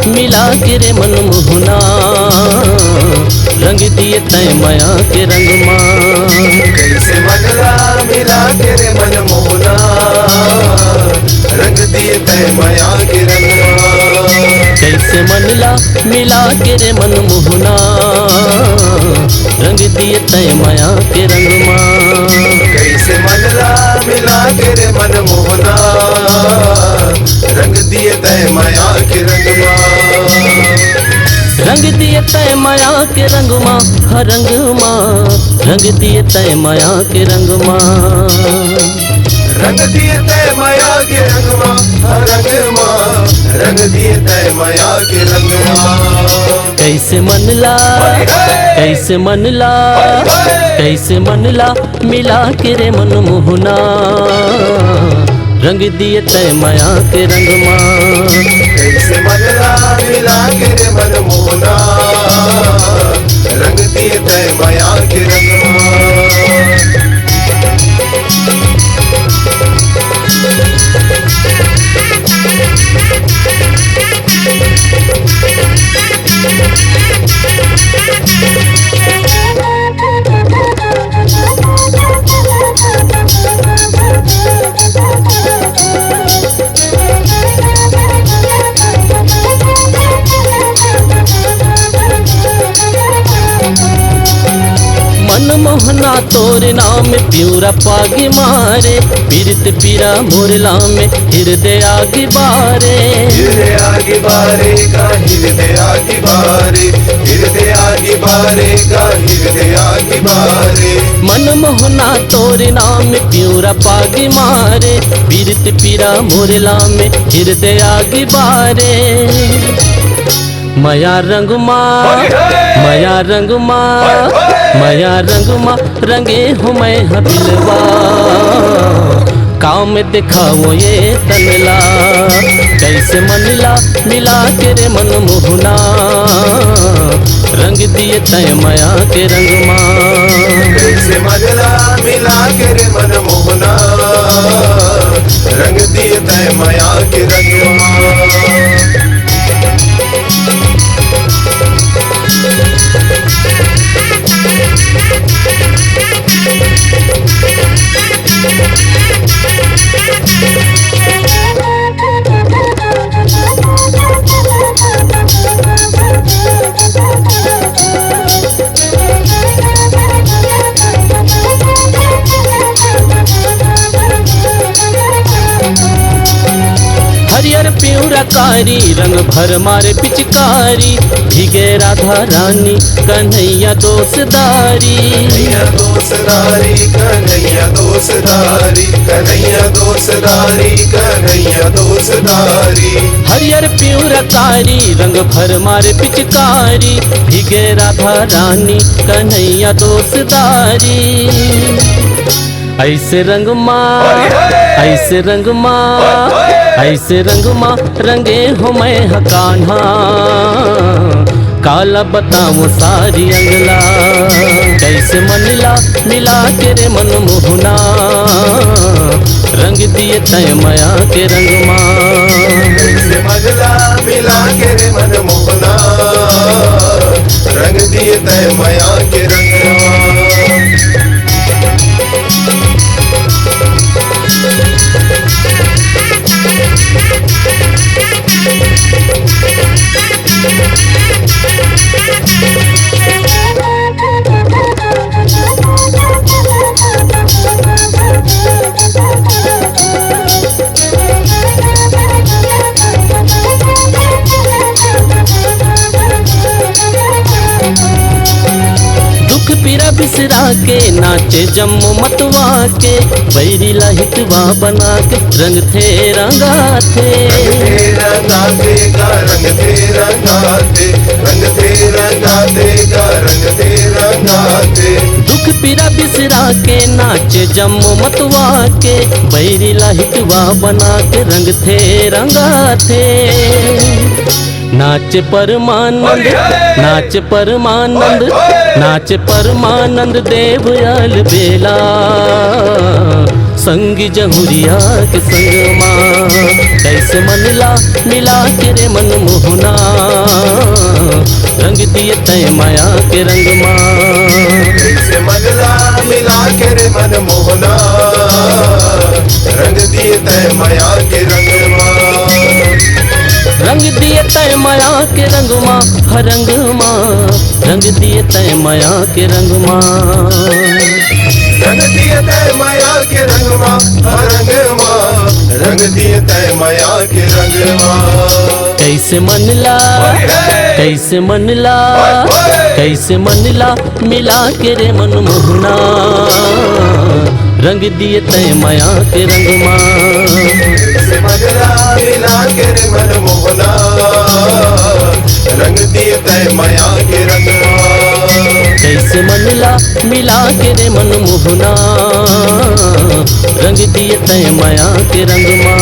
मिला के रे मन मोहना, रंग दिए तय माया के रंग माँ। कैसे मनला मिला के रे मन मोहना, रंग दिए तय माया के रंग माँ। कैसे मनला मिला के रे मन मोहना, रंग दिए तय माया के रंग माँ। कैसे मनला मिला के रे मन मोहना, रंग दिए तय माया के रंग माँ। रंग दिए तय माया के रंग माँ, हर रंग माँ, रंग दिए तय माया के रंग माँ। रंग दिए तय माया के रंग माँ, रंग माँ, रंग दिए तय माया के रंग माँ। कैसे मनला, कैसे मनला, कैसे मनला मिला के रे मन मोहना, रंग दिए तय माया के रंग माँ। कैसे मनला मिला के रे मन मोहना, रंग दिए तय माया के रंग माँ। मोहना तोरे नाम प्यूरा पागे मारे, पीरत पीरा मोरला में हृदय आगे बारे। हृदय आगे बारे का हृदय आगे बारे, हृदय आगे बारे का हृदय आगे बारे। मन मोहना तोरे नाम प्यूरा पागे मारे, पीरत पीरा मोरला में हृदय आगे बारे। माया रंग माँ, माया रंग माँ, माया रंग माँ, रंगे हो मैं हबिलवा, काम दिखाओ ये तनला। कैसे मनला मिला के रे मन मोहना, रंग दिए तय माया के रंग माँ। कैसे मनला मिला के रे मन मोहना, रंग दिए तय माया के रंग माँ। हरियर प्यूरा कारी रंग भर मारे पिचकारी, भीगे राधा रानी कन्हैया दोसदारी। कन्हैया दोसदारी, कन्हैया दोसदारी, कन्हैया दोसदारी, कन्हैया दोसदारी। हरियर प्यूरा कारी रंग भर मारे पिचकारी, भीगे राधा रानी कन्हैया दोसदारी। ऐसे रंग माँ, ऐसे रंग माँ, ऐसे रंग माँ, रंगे हो मैं हकान्हा, काला बताऊं सारी अंगला। कैसे मनला मिला के रे मन मोहना, रंग दिए तय माया के रंग माँ। कैसे मनला मिला के रे मन मोहना, रंग दिए तय माया के रंग माँ। पीरा बिसरा के नाचे जम्मू मतवा के, बैरी लाहितवा बना के रंग थे रंगा थे। रंगा थे का रंग थे रंगा थे, रंग थे रंगा थे का रंग थे रंगा थे। दुख पीरा बिसरा के नाचे जम्मू मतवा के, बैरी लाहितवा बना के रंग थे रंगा थे। नाच परमानंद, नाच परमानंद, नाच परमानंद देव आल बेला, संग जहुरिया के संग माँ कैसे मनला मिला के रे मन मोहना रंग दिए तय माया के रंग माँ कैसे मनला मिला के रे मन मोहना रंग दिए तय माया के रंग माँ रंग दिए तय माया के रंग माँ हरंग माँ रंग दिए तय माया के रंग माँ रंग दिए तय माया के रंग माँ रंग माँ रंग दिए तय माया के रंग माँ कैसे मनला कैसे मनला मिला के रे मन मोहना रंग दिए तय माया के रंग माँ कैसे मनला मिला के रे मन मोहना रंग दिए तय माया के रंग माँ कैसे मनला मिला के रे मन मोहना रंग दिए तय माया के रंग माँ